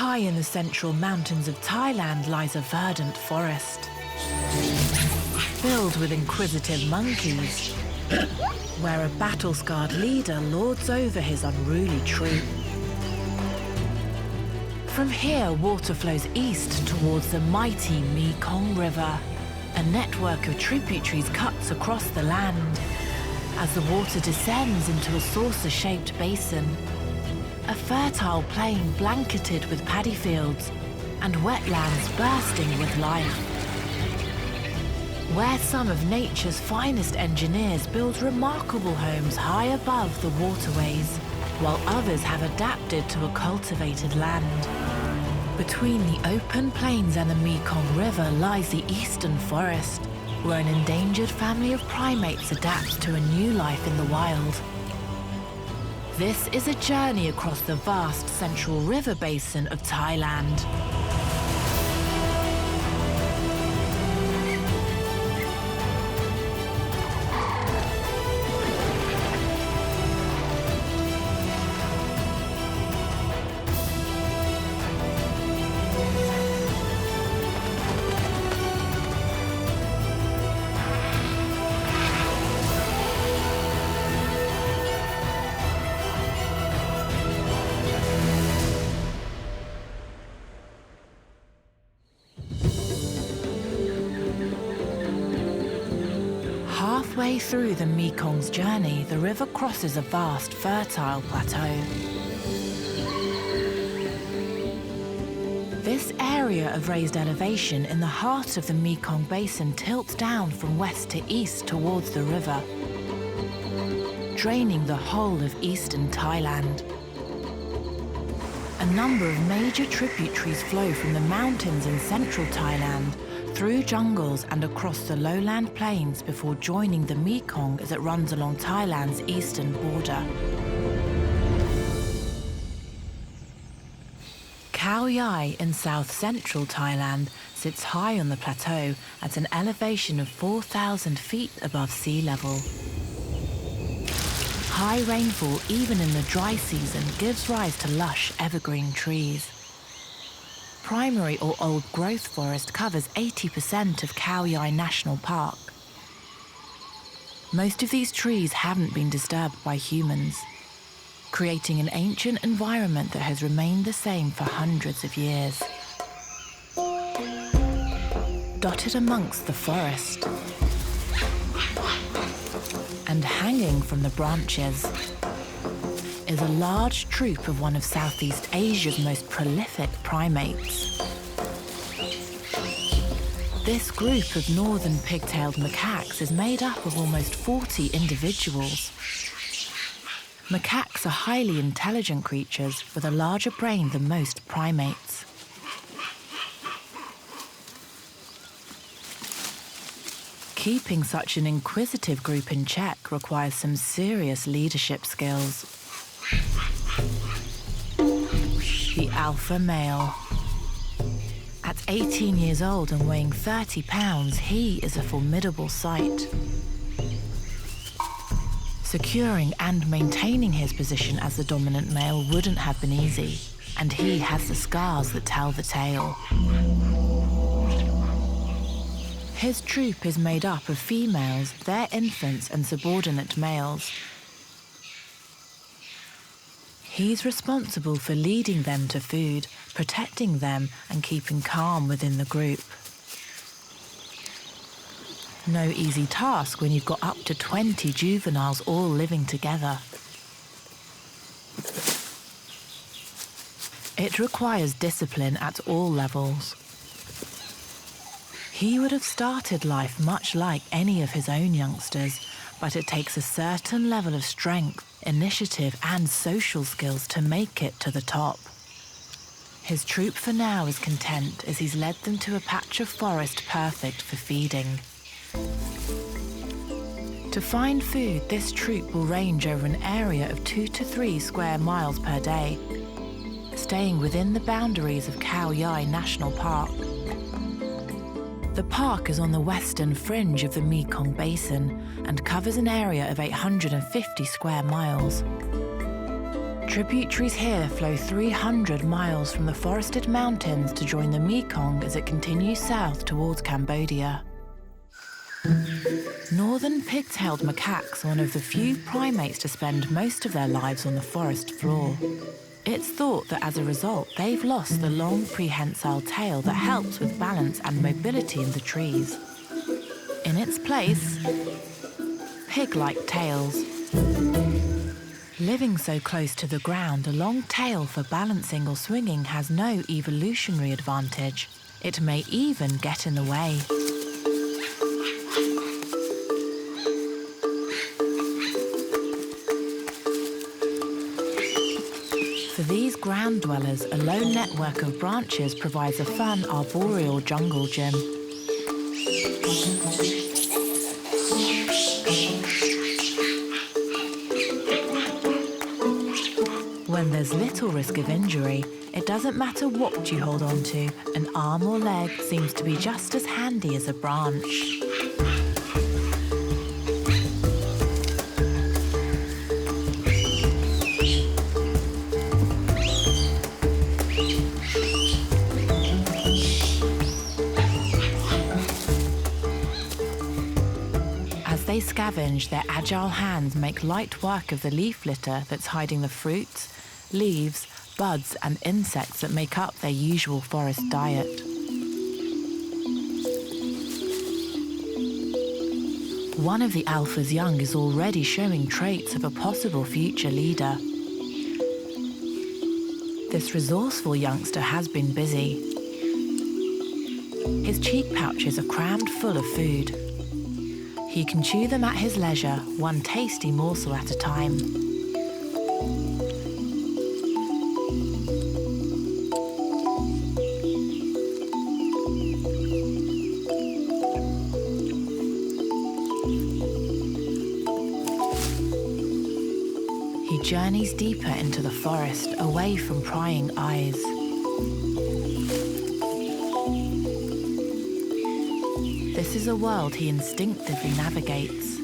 High in the central mountains of Thailand lies a verdant forest, filled with inquisitive monkeys, where a battle-scarred leader lords over his unruly troop. From here, water flows east towards the mighty Mekong River. A network of tributaries cuts across the land as the water descends into a saucer-shaped basin. A fertile plain blanketed with paddy fields and wetlands bursting with life, where some of nature's finest engineers build remarkable homes high above the waterways, while others have adapted to a cultivated land. Between the open plains and the Mekong River lies the eastern forest, where an endangered family of primates adapts to a new life in the wild. This is a journey across the vast central river basin of Thailand. Halfway through the Mekong's journey, the river crosses a vast, fertile plateau. This area of raised elevation in the heart of the Mekong Basin tilts down from west to east towards the river, draining the whole of eastern Thailand. A number of major tributaries flow from the mountains in central Thailand, through jungles and across the lowland plains before joining the Mekong as it runs along Thailand's eastern border. Khao Yai in south-central Thailand sits high on the plateau at an elevation of 4,000 feet above sea level. High rainfall, even in the dry season, gives rise to lush evergreen trees. Primary or old-growth forest covers 80% of Khao Yai National Park. Most of these trees haven't been disturbed by humans, creating an ancient environment that has remained the same for hundreds of years. Dotted amongst the forest, and hanging from the branches, is a large troop of one of Southeast Asia's most prolific primates. This group of northern pig-tailed macaques is made up of almost 40 individuals. Macaques are highly intelligent creatures with a larger brain than most primates. Keeping such an inquisitive group in check requires some serious leadership skills. The alpha male. At 18 years old and weighing 30 pounds, he is a formidable sight. Securing and maintaining his position as the dominant male wouldn't have been easy, and he has the scars that tell the tale. His troop is made up of females, their infants, and subordinate males. He's responsible for leading them to food, protecting them, and keeping calm within the group. No easy task when you've got up to 20 juveniles all living together. It requires discipline at all levels. He would have started life much like any of his own youngsters, but it takes a certain level of strength, initiative, and social skills to make it to the top. His troop for now is content as he's led them to a patch of forest perfect for feeding. To find food, this troop will range over an area of 2 to 3 square miles per day, staying within the boundaries of Khao Yai National Park. The park is on the western fringe of the Mekong Basin and covers an area of 850 square miles. Tributaries here flow 300 miles from the forested mountains to join the Mekong as it continues south towards Cambodia. Northern pig-tailed macaques are one of the few primates to spend most of their lives on the forest floor. It's thought that as a result, they've lost the long prehensile tail that helps with balance and mobility in the trees. In its place, pig-like tails. Living so close to the ground, a long tail for balancing or swinging has no evolutionary advantage. It may even get in the way. For these ground dwellers, a lone network of branches provides a fun arboreal jungle gym. When there's little risk of injury, it doesn't matter what you hold on to, an arm or leg seems to be just as handy as a branch. As they scavenge, their agile hands make light work of the leaf litter that's hiding the fruits, leaves, buds and insects that make up their usual forest diet. One of the alpha's young is already showing traits of a possible future leader. This resourceful youngster has been busy. His cheek pouches are crammed full of food. He can chew them at his leisure, one tasty morsel at a time. He journeys deeper into the forest, away from prying eyes. This is a world he instinctively navigates.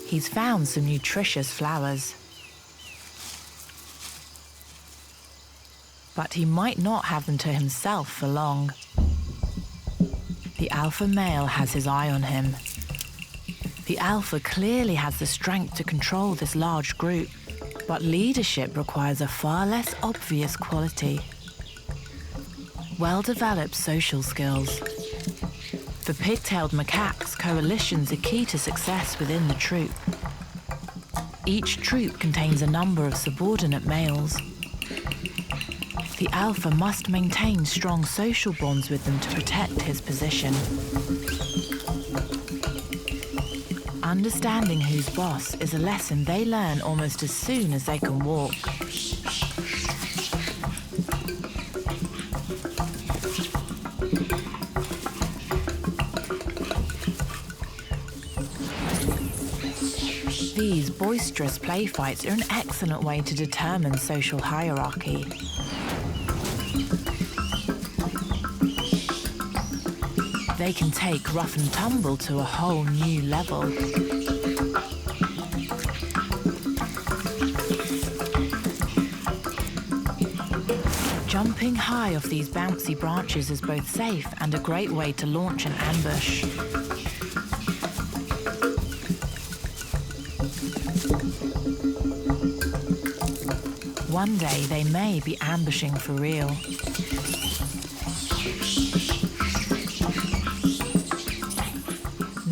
He's found some nutritious flowers. But he might not have them to himself for long. The alpha male has his eye on him. The alpha clearly has the strength to control this large group, but leadership requires a far less obvious quality. Well-developed social skills. For pig-tailed macaques, coalitions are key to success within the troop. Each troop contains a number of subordinate males. The alpha must maintain strong social bonds with them to protect his position. Understanding who's boss is a lesson they learn almost as soon as they can walk. These boisterous play fights are an excellent way to determine social hierarchy. They can take rough and tumble to a whole new level. Jumping high off these bouncy branches is both safe and a great way to launch an ambush. One day they may be ambushing for real.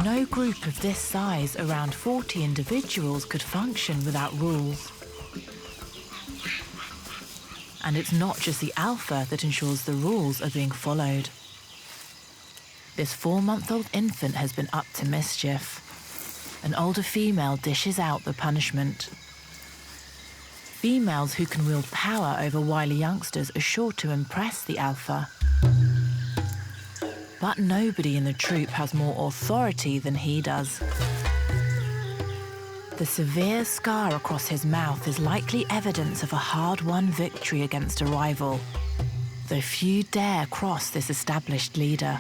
No group of this size, around 40 individuals, could function without rules. And it's not just the alpha that ensures the rules are being followed. This 4-month-old infant has been up to mischief. An older female dishes out the punishment. Females who can wield power over wily youngsters are sure to impress the alpha. But nobody in the troop has more authority than he does. The severe scar across his mouth is likely evidence of a hard-won victory against a rival, though few dare cross this established leader.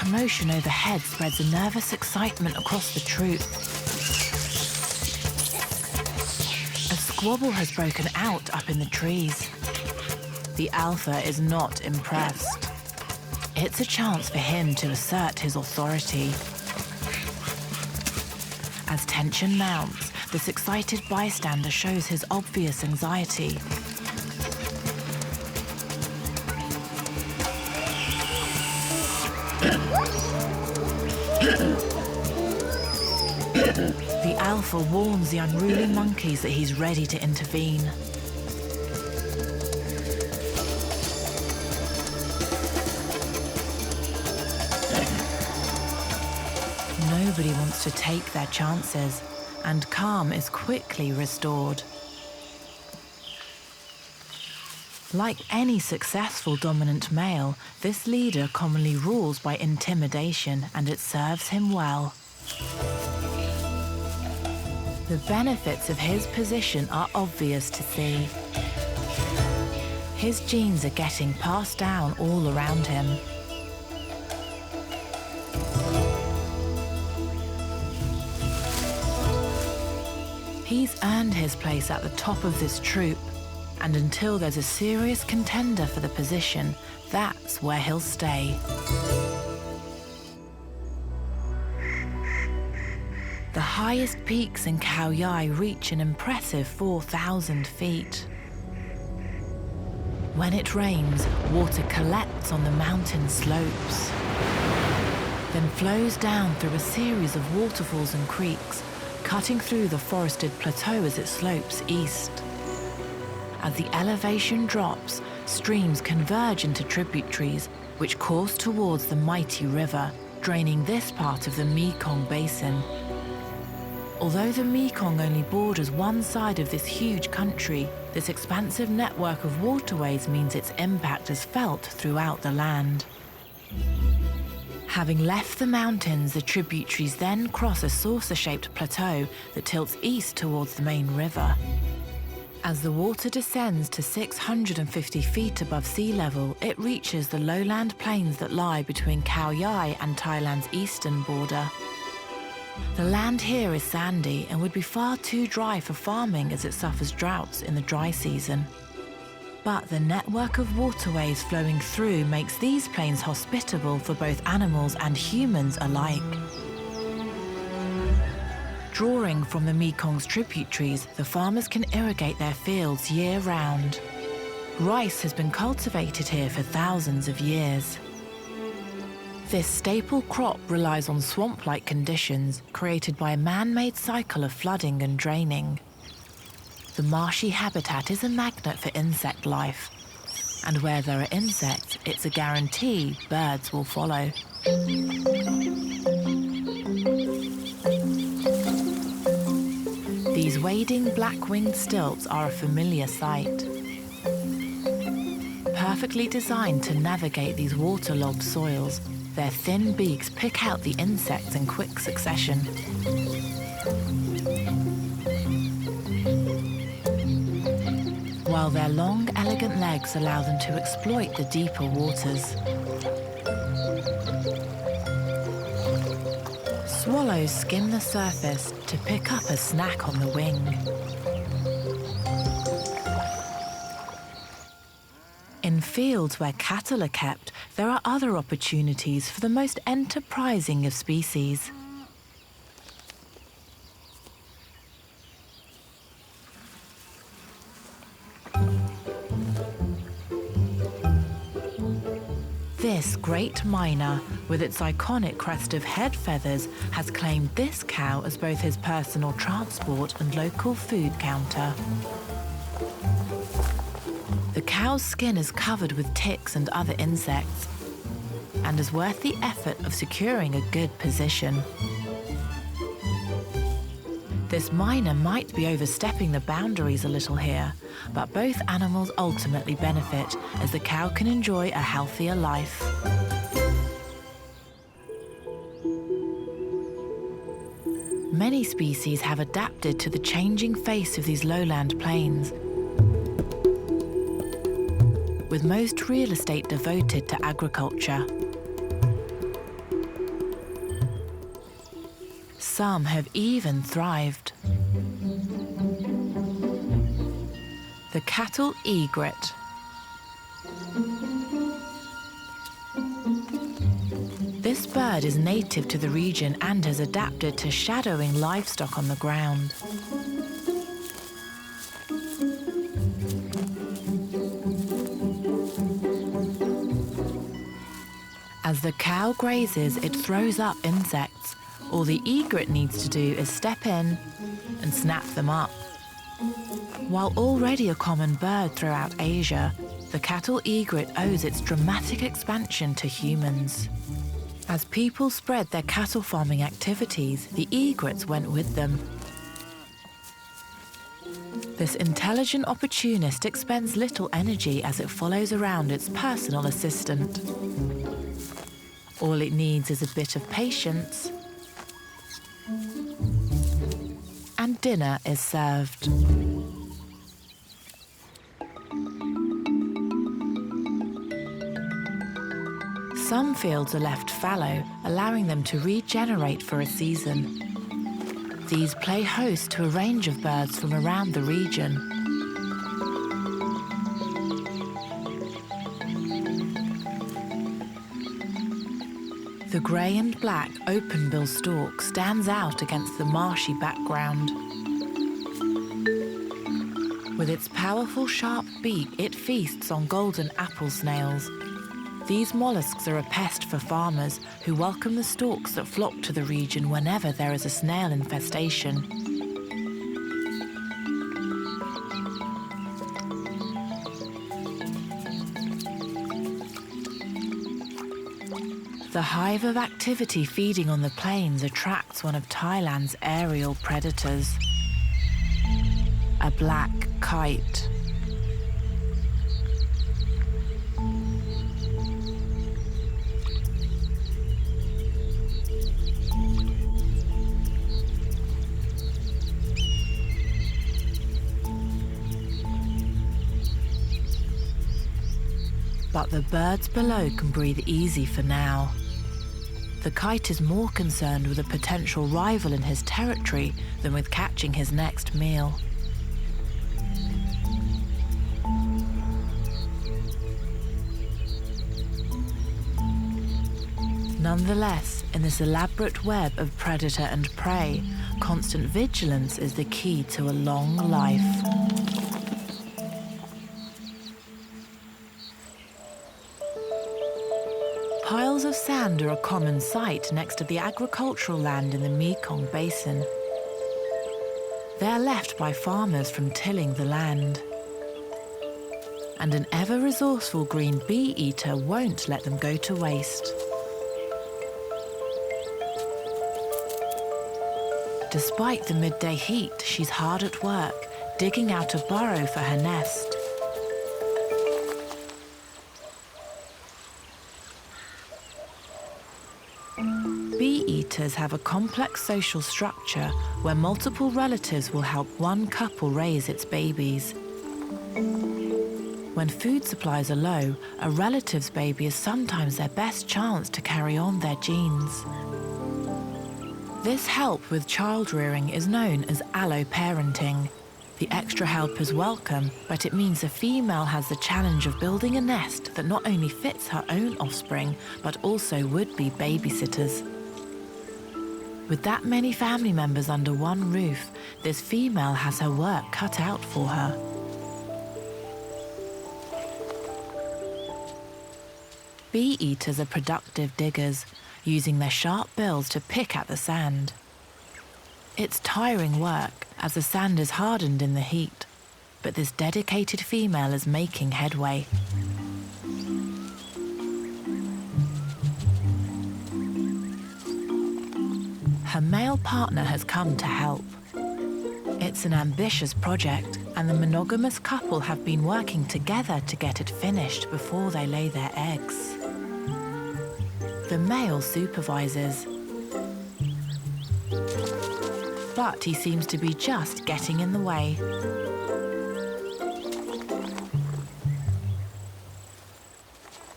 commotion overhead spreads a nervous excitement across the troop. A squabble has broken out up in the trees. The alpha is not impressed. It's a chance for him to assert his authority. As tension mounts, this excited bystander shows his obvious anxiety. The alpha warns the unruly monkeys that he's ready to intervene. Nobody wants to take their chances, and calm is quickly restored. Like any successful dominant male, this leader commonly rules by intimidation, and it serves him well. The benefits of his position are obvious to see. His genes are getting passed down all around him. He's earned his place at the top of this troop, and until there's a serious contender for the position, that's where he'll stay. The highest peaks in Khao Yai reach an impressive 4,000 feet. When it rains, water collects on the mountain slopes, then flows down through a series of waterfalls and creeks, cutting through the forested plateau as it slopes east. As the elevation drops, streams converge into tributaries, which course towards the mighty river, draining this part of the Mekong basin. Although the Mekong only borders one side of this huge country, this expansive network of waterways means its impact is felt throughout the land. Having left the mountains, the tributaries then cross a saucer-shaped plateau that tilts east towards the main river. As the water descends to 650 feet above sea level, it reaches the lowland plains that lie between Khao Yai and Thailand's eastern border. The land here is sandy and would be far too dry for farming as it suffers droughts in the dry season. But the network of waterways flowing through makes these plains hospitable for both animals and humans alike. Drawing from the Mekong's tributaries, the farmers can irrigate their fields year-round. Rice has been cultivated here for thousands of years. This staple crop relies on swamp-like conditions created by a man-made cycle of flooding and draining. The marshy habitat is a magnet for insect life, and where there are insects, it's a guarantee birds will follow. These wading black-winged stilts are a familiar sight. Perfectly designed to navigate these waterlogged soils, their thin beaks pick out the insects in quick succession. While their long, elegant legs allow them to exploit the deeper waters. Swallows skim the surface to pick up a snack on the wing. In fields where cattle are kept, there are other opportunities for the most enterprising of species. This great myna, with its iconic crest of head feathers, has claimed this cow as both his personal transport and local food counter. The cow's skin is covered with ticks and other insects, and is worth the effort of securing a good position. This myna might be overstepping the boundaries a little here, but both animals ultimately benefit as the cow can enjoy a healthier life. Many species have adapted to the changing face of these lowland plains, with most real estate devoted to agriculture. Some have even thrived. The cattle egret. This bird is native to the region and has adapted to shadowing livestock on the ground. As the cow grazes, it throws up insects. All the egret needs to do is step in and snap them up. While already a common bird throughout Asia, the cattle egret owes its dramatic expansion to humans. As people spread their cattle farming activities, the egrets went with them. This intelligent opportunist expends little energy as it follows around its personal assistant. All it needs is a bit of patience, and dinner is served. Some fields are left fallow, allowing them to regenerate for a season. These play host to a range of birds from around the region. The grey and black open-bill stork stands out against the marshy background. With its powerful sharp beak, it feasts on golden apple snails. These mollusks are a pest for farmers who welcome the storks that flock to the region whenever there is a snail infestation. The hive of activity feeding on the plains attracts one of Thailand's aerial predators, a black kite. But the birds below can breathe easy for now. The kite is more concerned with a potential rival in his territory than with catching his next meal. Nonetheless, in this elaborate web of predator and prey, constant vigilance is the key to a long life. Piles of sand are a common sight next to the agricultural land in the Mekong Basin. They are left by farmers from tilling the land. And an ever-resourceful green bee-eater won't let them go to waste. Despite the midday heat, she's hard at work, digging out a burrow for her nest. Bee-eaters have a complex social structure where multiple relatives will help one couple raise its babies. When food supplies are low, a relative's baby is sometimes their best chance to carry on their genes. This help with child rearing is known as allo-parenting. The extra help is welcome, but it means a female has the challenge of building a nest that not only fits her own offspring, but also would-be babysitters. With that many family members under one roof, this female has her work cut out for her. Bee-eaters are productive diggers, using their sharp bills to pick at the sand. It's tiring work, as the sand is hardened in the heat, but this dedicated female is making headway. Her male partner has come to help. It's an ambitious project, and the monogamous couple have been working together to get it finished before they lay their eggs. The male supervises, but he seems to be just getting in the way.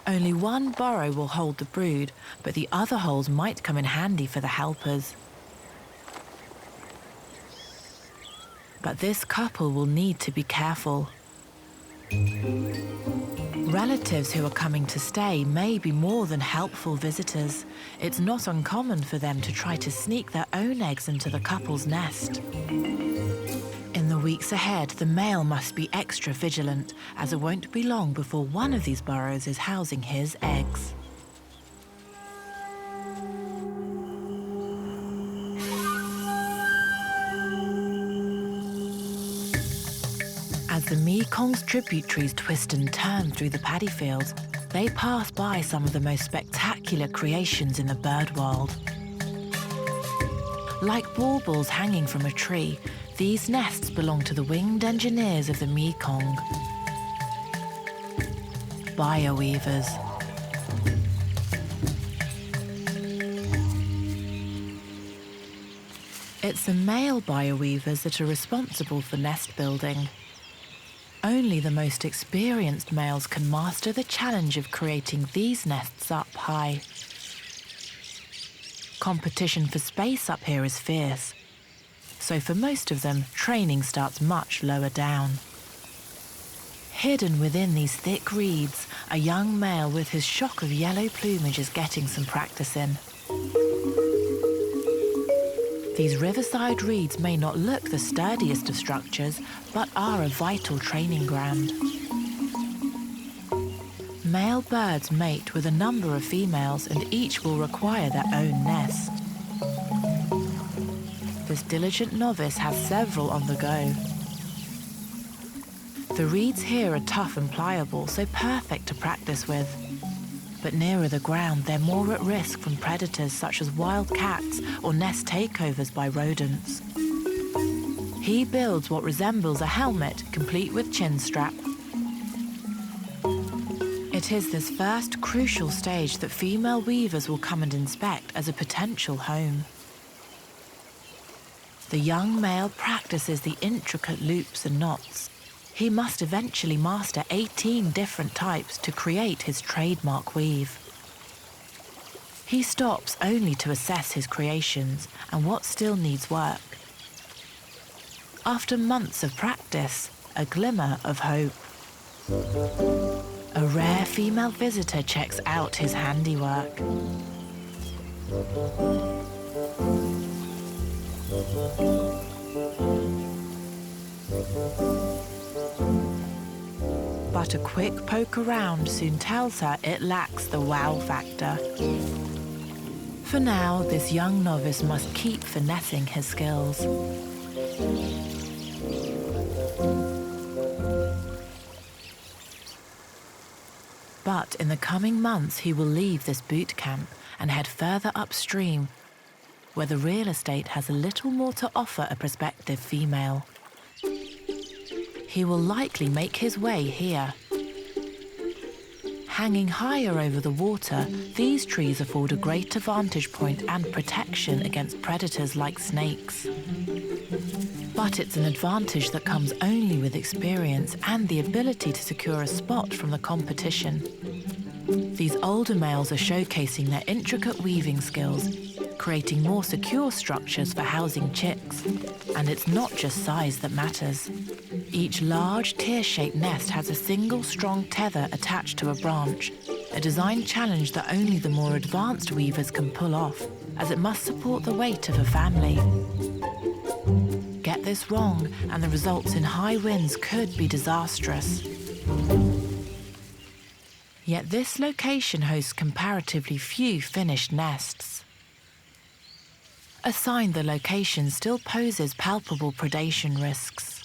Only one burrow will hold the brood, but the other holes might come in handy for the helpers. But this couple will need to be careful. Relatives who are coming to stay may be more than helpful visitors. It's not uncommon for them to try to sneak their own eggs into the couple's nest. In the weeks ahead, the male must be extra vigilant, as it won't be long before one of these burrows is housing his eggs. As the Mekong's tributaries twist and turn through the paddy fields, they pass by some of the most spectacular creations in the bird world. Like baubles hanging from a tree, these nests belong to the winged engineers of the Mekong, baya weavers. It's the male baya weavers that are responsible for nest building. Only the most experienced males can master the challenge of creating these nests up high. Competition for space up here is fierce, so for most of them, training starts much lower down. Hidden within these thick reeds, a young male with his shock of yellow plumage is getting some practice in. These riverside reeds may not look the sturdiest of structures, but are a vital training ground. Male birds mate with a number of females, and each will require their own nest. This diligent novice has several on the go. The reeds here are tough and pliable, so perfect to practice with. But nearer the ground, they're more at risk from predators such as wild cats or nest takeovers by rodents. He builds what resembles a helmet, complete with chin strap. It is this first crucial stage that female weavers will come and inspect as a potential home. The young male practices the intricate loops and knots. He must eventually master 18 different types to create his trademark weave. He stops only to assess his creations and what still needs work. After months of practice, a glimmer of hope. A rare female visitor checks out his handiwork. But a quick poke around soon tells her it lacks the wow factor. For now, this young novice must keep finessing his skills. But in the coming months, he will leave this boot camp and head further upstream, where the real estate has a little more to offer a prospective female. He will likely make his way here. Hanging higher over the water, these trees afford a greater vantage point and protection against predators like snakes. But it's an advantage that comes only with experience and the ability to secure a spot from the competition. These older males are showcasing their intricate weaving skills, creating more secure structures for housing chicks. And it's not just size that matters. Each large, tear-shaped nest has a single strong tether attached to a branch, a design challenge that only the more advanced weavers can pull off, as it must support the weight of a family. Get this wrong, and the results in high winds could be disastrous. Yet this location hosts comparatively few finished nests. A sign the location still poses palpable predation risks.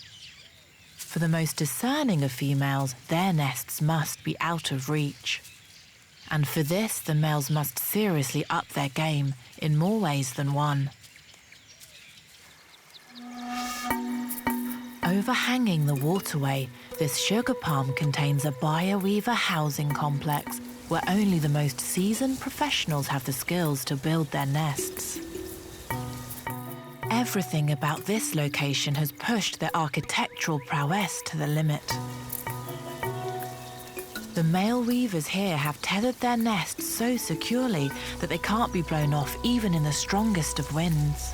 For the most discerning of females, their nests must be out of reach. And for this, the males must seriously up their game in more ways than one. Overhanging the waterway, this sugar palm contains a baya weaver housing complex where only the most seasoned professionals have the skills to build their nests. Everything about this location has pushed their architectural prowess to the limit. The male weavers here have tethered their nests so securely that they can't be blown off even in the strongest of winds.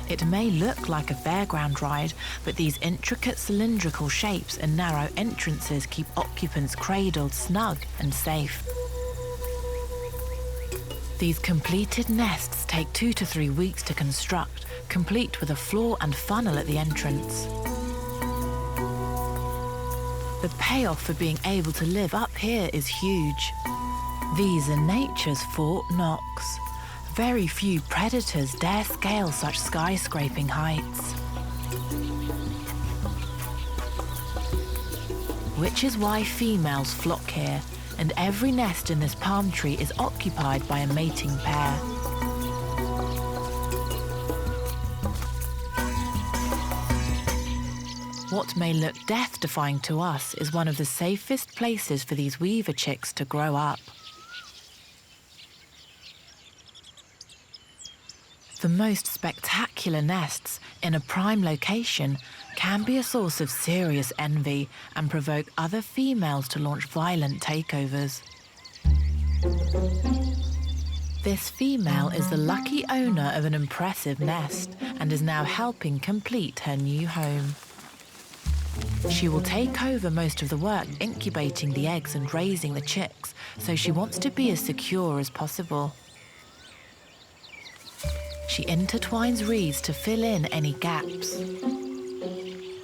It may look like a fairground ride, but these intricate cylindrical shapes and narrow entrances keep occupants cradled snug and safe. These completed nests take 2 to 3 weeks to construct, complete with a floor and funnel at the entrance. The payoff for being able to live up here is huge. These are nature's Fort Knox. Very few predators dare scale such skyscraping heights. Which is why females flock here, and every nest in this palm tree is occupied by a mating pair. What may look death-defying to us is one of the safest places for these weaver chicks to grow up. The most spectacular nests in a prime location can be a source of serious envy and provoke other females to launch violent takeovers. This female is the lucky owner of an impressive nest and is now helping complete her new home. She will take over most of the work incubating the eggs and raising the chicks, so she wants to be as secure as possible. She intertwines reeds to fill in any gaps.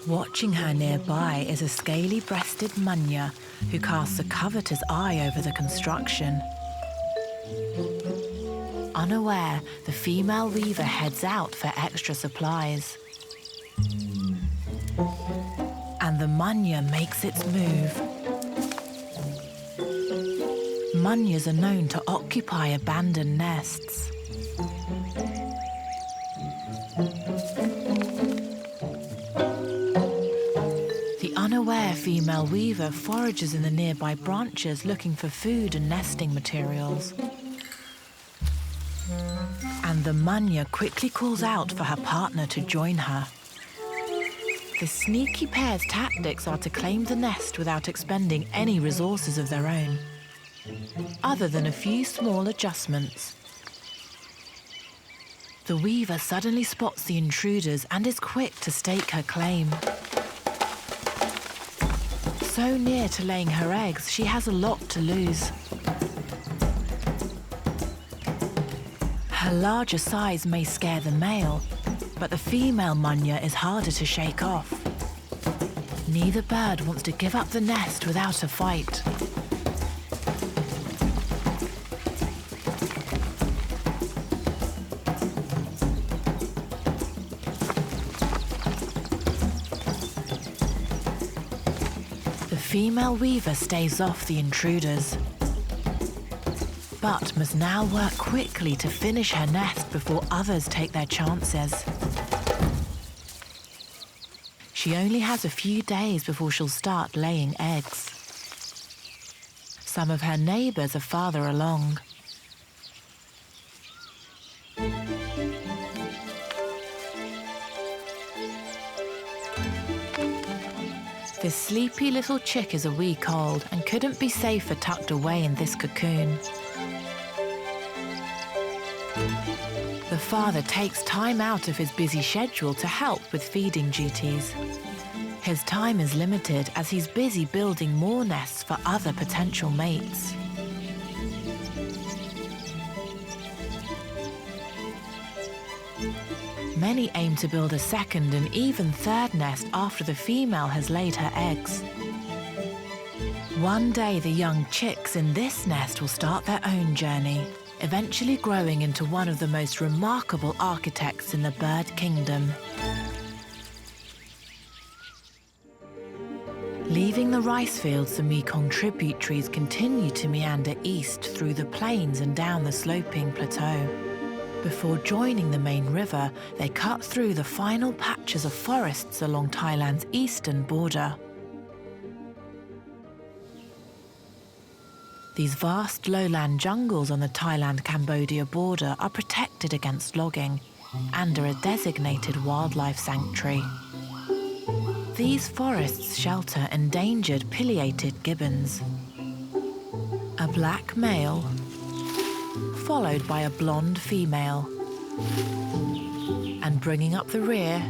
Watching her nearby is a scaly-breasted munya who casts a covetous eye over the construction. Unaware, the female weaver heads out for extra supplies. And the munya makes its move. Munyas are known to occupy abandoned nests. The unaware female weaver forages in the nearby branches looking for food and nesting materials. And the munya quickly calls out for her partner to join her. The sneaky pair's tactics are to claim the nest without expending any resources of their own, other than a few small adjustments. The weaver suddenly spots the intruders and is quick to stake her claim. So near to laying her eggs, she has a lot to lose. Her larger size may scare the male, but the female munya is harder to shake off. Neither bird wants to give up the nest without a fight. The female weaver staves off the intruders, but must now work quickly to finish her nest before others take their chances. She only has a few days before she'll start laying eggs. Some of her neighbours are farther along. This sleepy little chick is a week old and couldn't be safer tucked away in this cocoon. The father takes time out of his busy schedule to help with feeding duties. His time is limited as he's busy building more nests for other potential mates. Many aim to build a second and even third nest after the female has laid her eggs. One day the young chicks in this nest will start their own journey, eventually growing into one of the most remarkable architects in the bird kingdom. Leaving the rice fields, the Mekong tributaries continue to meander east through the plains and down the sloping plateau. Before joining the main river, they cut through the final patches of forests along Thailand's eastern border. These vast lowland jungles on the Thailand-Cambodia border are protected against logging and are a designated wildlife sanctuary. These forests shelter endangered pileated gibbons. A black male, followed by a blonde female, And bringing up the rear,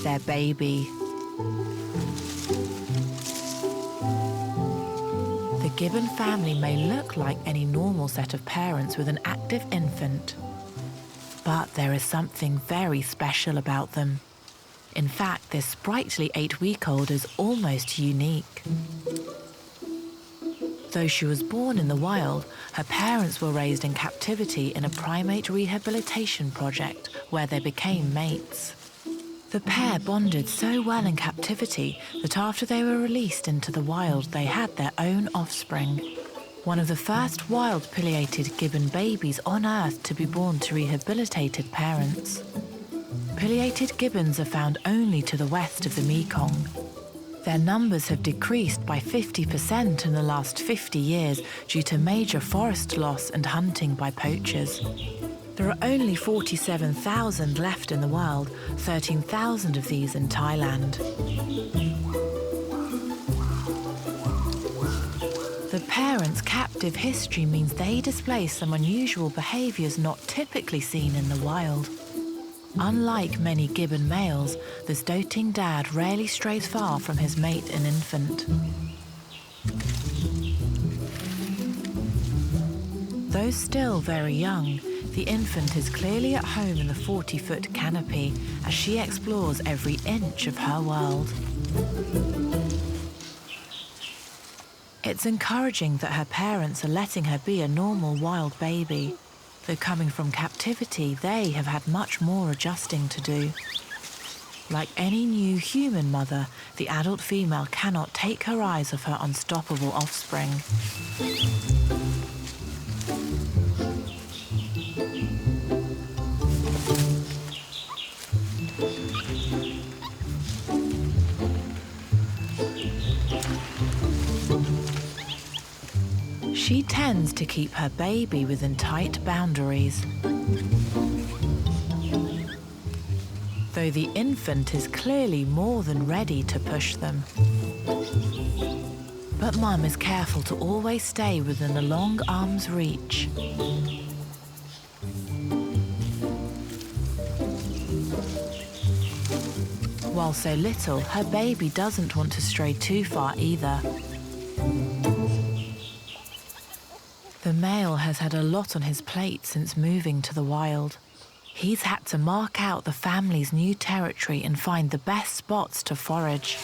their baby. The gibbon family may look like any normal set of parents with an active infant, but there is something very special about them. In fact, this sprightly 8-week-old is almost unique. Though she was born in the wild, her parents were raised in captivity in a primate rehabilitation project where they became mates. The pair bonded so well in captivity that after they were released into the wild, they had their own offspring. One of the first wild pileated gibbon babies on Earth to be born to rehabilitated parents. Pileated gibbons are found only to the west of the Mekong. Their numbers have decreased by 50% in the last 50 years due to major forest loss and hunting by poachers. There are only 47,000 left in the wild, 13,000 of these in Thailand. The parents' captive history means they display some unusual behaviours not typically seen in the wild. Unlike many gibbon males, this doting dad rarely strays far from his mate and infant. Though still very young, the infant is clearly at home in the 40-foot canopy as she explores every inch of her world. It's encouraging that her parents are letting her be a normal wild baby. Though coming from captivity, they have had much more adjusting to do. Like any new human mother, the adult female cannot take her eyes off her unstoppable offspring. She tends to keep her baby within tight boundaries. Though the infant is clearly more than ready to push them. But Mum is careful to always stay within the long arm's reach. While so little, her baby doesn't want to stray too far either. The male has had a lot on his plate since moving to the wild. He's had to mark out the family's new territory and find the best spots to forage.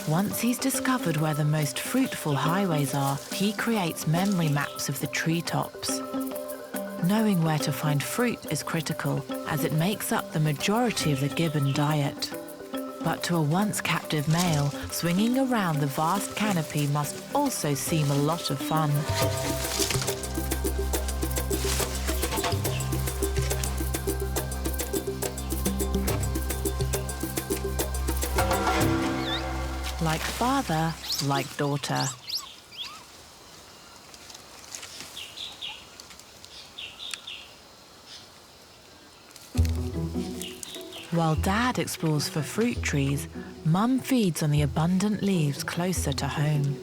Once he's discovered where the most fruitful highways are, he creates memory maps of the treetops. Knowing where to find fruit is critical, as it makes up the majority of the gibbon diet. But to a once captive male, swinging around the vast canopy must also seem a lot of fun. Like father, like daughter. While Dad explores for fruit trees, Mum feeds on the abundant leaves closer to home.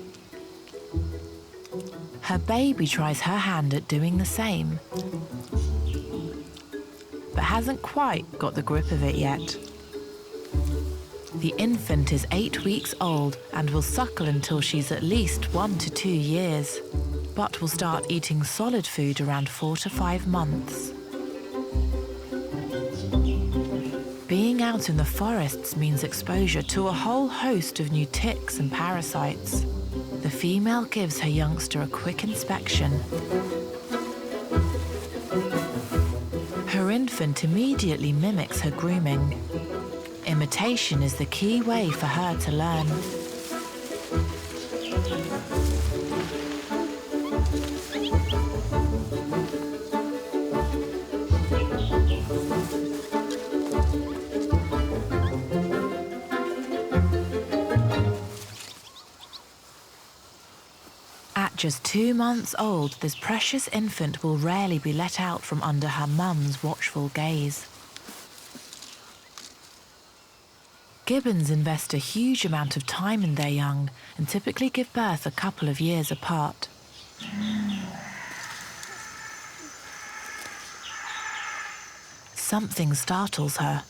Her baby tries her hand at doing the same, but hasn't quite got the grip of it yet. The infant is 8 weeks old and will suckle until she's at least 1 to 2 years, but will start eating solid food around 4 to 5 months. Being out in the forests means exposure to a whole host of new ticks and parasites. The female gives her youngster a quick inspection. Her infant immediately mimics her grooming. Imitation is the key way for her to learn. At just 2 months old, this precious infant will rarely be let out from under her mum's watchful gaze. Gibbons invest a huge amount of time in their young and typically give birth a couple of years apart. something startles her.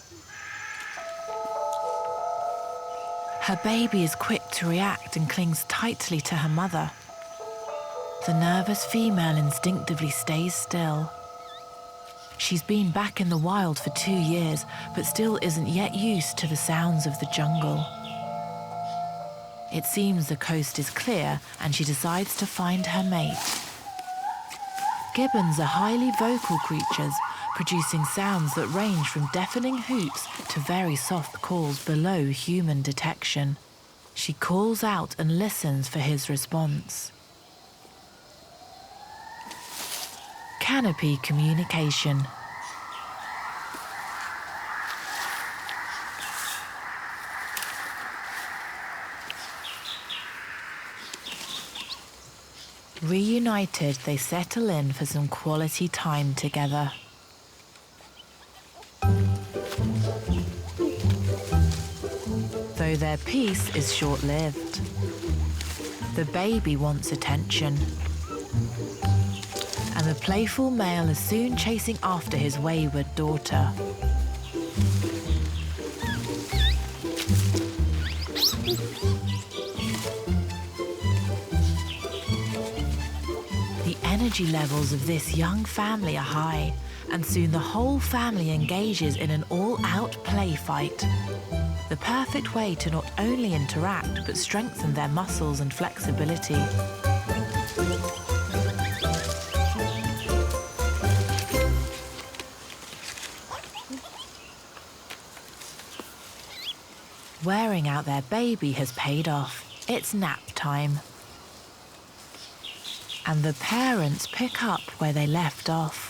Her baby is quick to react and clings tightly to her mother. The nervous female instinctively stays still. She's been back in the wild for 2 years, but still isn't yet used to the sounds of the jungle. It seems the coast is clear, and she decides to find her mate. Gibbons are highly vocal creatures, producing sounds that range from deafening hoots to very soft calls below human detection. She calls out and listens for his response. Canopy communication. Reunited, they settle in for some quality time together. Though their peace is short-lived. The baby wants attention. And the playful male is soon chasing after his wayward daughter. The energy levels of this young family are high, and soon the whole family engages in an all-out play fight. The perfect way to not only interact, but strengthen their muscles and flexibility. Wearing out their baby has paid off. It's nap time. And the parents pick up where they left off.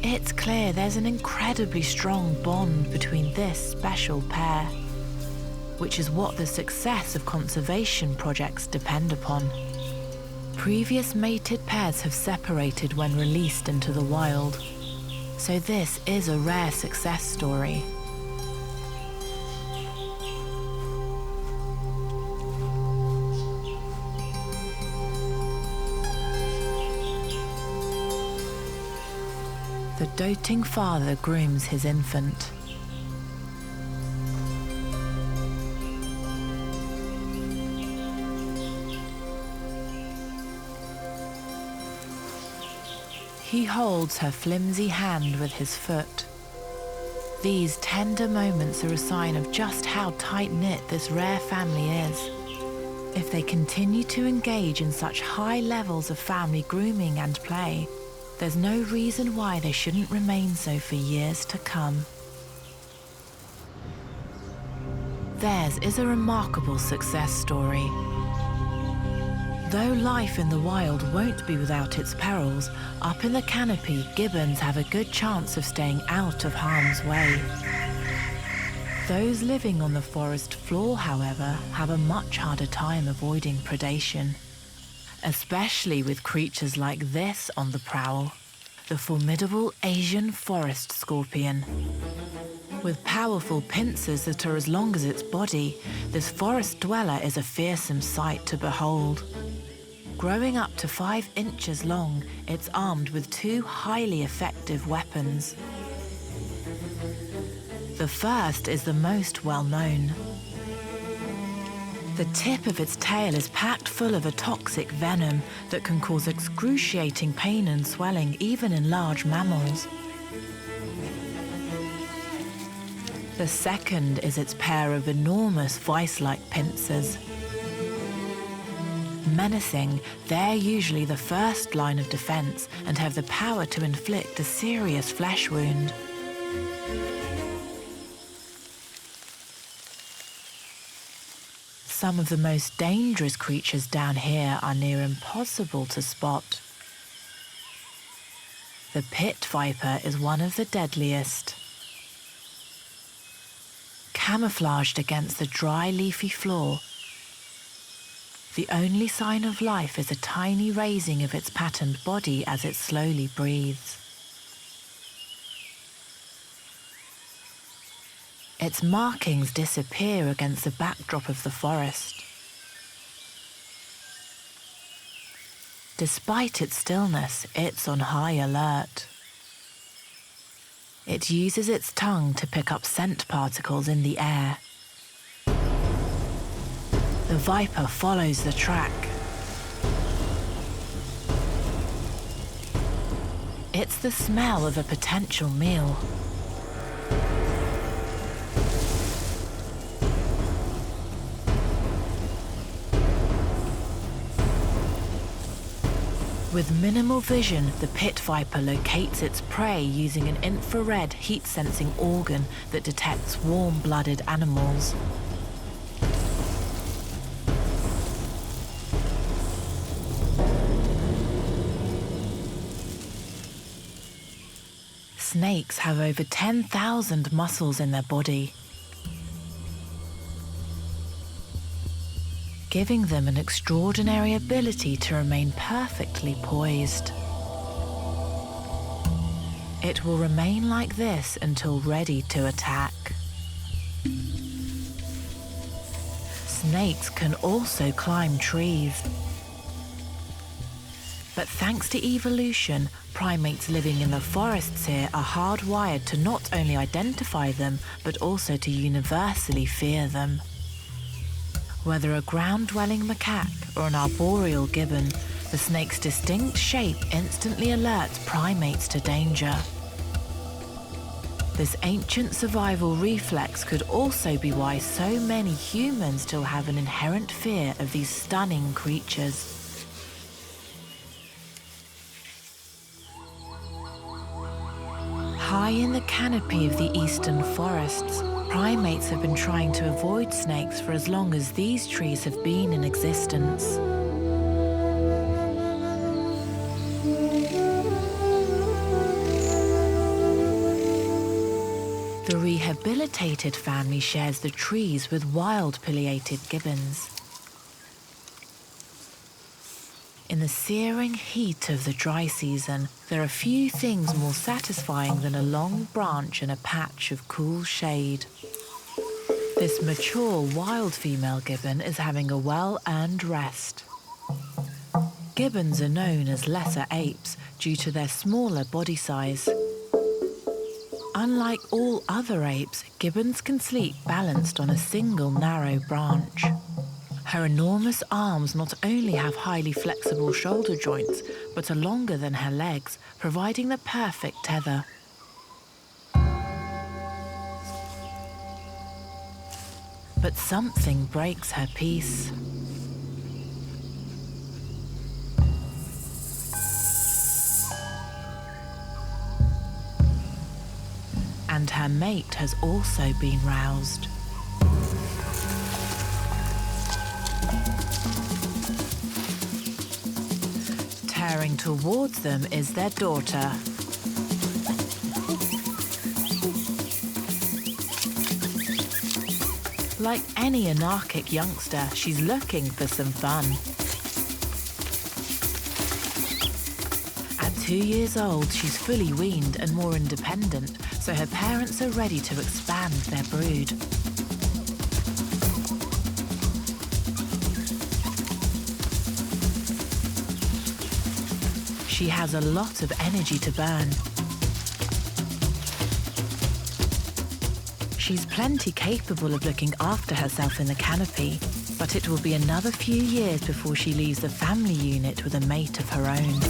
It's clear there's an incredibly strong bond between this special pair, which is what the success of conservation projects depend upon. Previous mated pairs have separated when released into the wild, so this is a rare success story. The doting father grooms his infant. He holds her flimsy hand with his foot. These tender moments are a sign of just how tight-knit this rare family is. If they continue to engage in such high levels of family grooming and play, there's no reason why they shouldn't remain so for years to come. Theirs is a remarkable success story. Though life in the wild won't be without its perils, up in the canopy, gibbons have a good chance of staying out of harm's way. Those living on the forest floor, however, have a much harder time avoiding predation, especially with creatures like this on the prowl, the formidable Asian forest scorpion. With powerful pincers that are as long as its body, this forest dweller is a fearsome sight to behold. Growing up to 5 inches long, it's armed with 2 highly effective weapons. The first is the most well-known. The tip of its tail is packed full of a toxic venom that can cause excruciating pain and swelling even in large mammals. The second is its pair of enormous vice-like pincers. Menacing, they're usually the first line of defense and have the power to inflict a serious flesh wound. Some of the most dangerous creatures down here are near impossible to spot. The pit viper is one of the deadliest. Camouflaged against the dry, leafy floor, the only sign of life is a tiny raising of its patterned body as it slowly breathes. Its markings disappear against the backdrop of the forest. Despite its stillness, it's on high alert. It uses its tongue to pick up scent particles in the air. The viper follows the track. It's the smell of a potential meal. With minimal vision, the pit viper locates its prey using an infrared heat-sensing organ that detects warm-blooded animals. Snakes have over 10,000 muscles in their body, giving them an extraordinary ability to remain perfectly poised. It will remain like this until ready to attack. Snakes can also climb trees. But thanks to evolution, primates living in the forests here are hardwired to not only identify them, but also to universally fear them. Whether a ground-dwelling macaque or an arboreal gibbon, the snake's distinct shape instantly alerts primates to danger. This ancient survival reflex could also be why so many humans still have an inherent fear of these stunning creatures. High in the canopy of the eastern forests, primates have been trying to avoid snakes for as long as these trees have been in existence. The Rehabilitated family shares the trees with wild pileated gibbons. In the searing heat of the dry season, there are few things more satisfying than a long branch and a patch of cool shade. This mature wild female gibbon is having a well-earned rest. Gibbons are known as lesser apes due to their smaller body size. Unlike all other apes, gibbons can sleep balanced on a single narrow branch. Her enormous arms not only have highly flexible shoulder joints, but are longer than her legs, providing the perfect tether. But something breaks her peace. And her mate has also been roused. Tearing towards them is their daughter. Like any anarchic youngster, she's looking for some fun. At 2 years old, she's fully weaned and more independent, so her parents are ready to expand their brood. She has a lot of energy to burn. She's plenty capable of looking after herself in the canopy, but it will be another few years before she leaves the family unit with a mate of her own.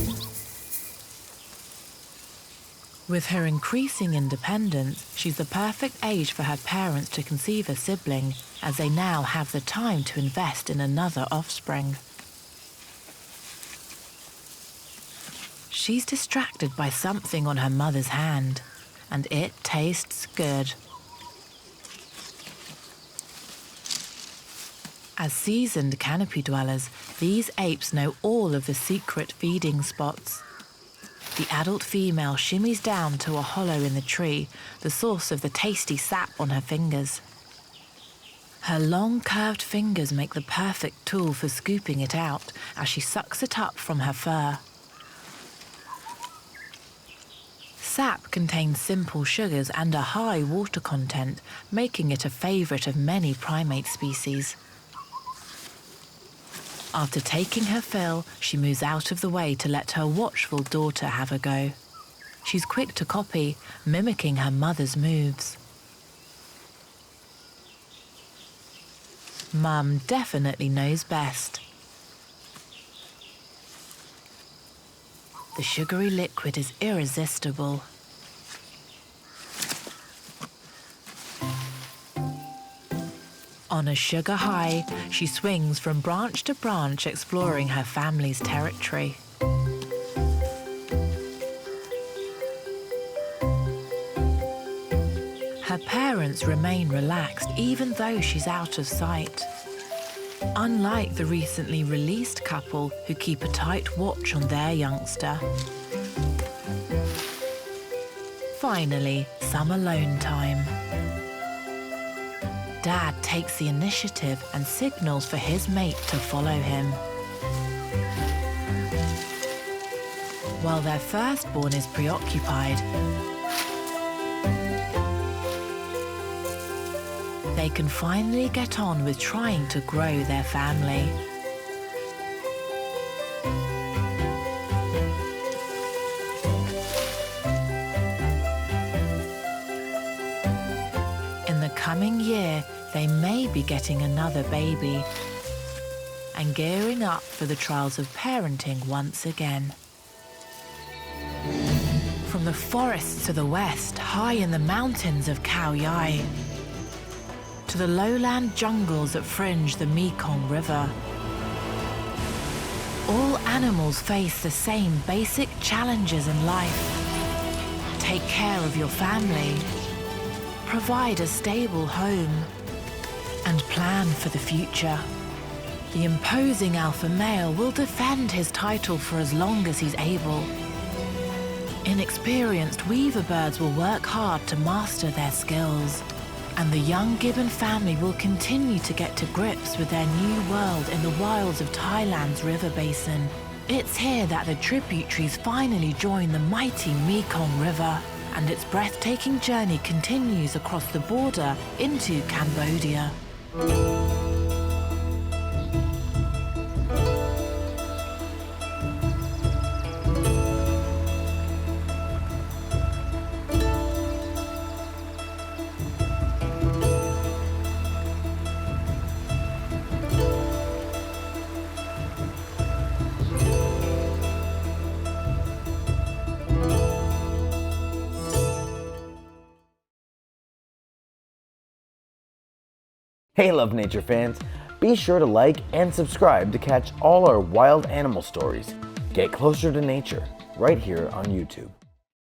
With her increasing independence, she's the perfect age for her parents to conceive a sibling, as they now have the time to invest in another offspring. She's distracted by something on her mother's hand, and it tastes good. As seasoned canopy dwellers, these apes know all of the secret feeding spots. The adult female shimmies down to a hollow in the tree, the source of the tasty sap on her fingers. Her long curved fingers make the perfect tool for scooping it out as she sucks it up from her fur. Sap contains simple sugars and a high water content, making it a favorite of many primate species. After taking her fill, she moves out of the way to let her watchful daughter have a go. She's quick to copy, mimicking her mother's moves. Mum definitely knows best. The sugary liquid is irresistible. On a sugar high, she swings from branch to branch, exploring her family's territory. Her parents remain relaxed even though she's out of sight. Unlike the recently released couple who keep a tight watch on their youngster. Finally, some alone time. Dad takes the initiative and signals for his mate to follow him. While their firstborn is preoccupied, they can finally get on with trying to grow their family. In the coming year, they may be getting another baby and gearing up for the trials of parenting once again. From the forests to the west, high in the mountains of Khao Yai, to the lowland jungles that fringe the Mekong River, all animals face the same basic challenges in life. Take care of your family, provide a stable home, and plan for the future. The imposing alpha male will defend his title for as long as he's able. Inexperienced weaver birds will work hard to master their skills, and the young gibbon family will continue to get to grips with their new world in the wilds of Thailand's river basin. It's here that the tributaries finally join the mighty Mekong River, and its breathtaking journey continues across the border into Cambodia. Hey Love Nature fans, be sure to like and subscribe to catch all our wild animal stories. Get closer to nature right here on YouTube.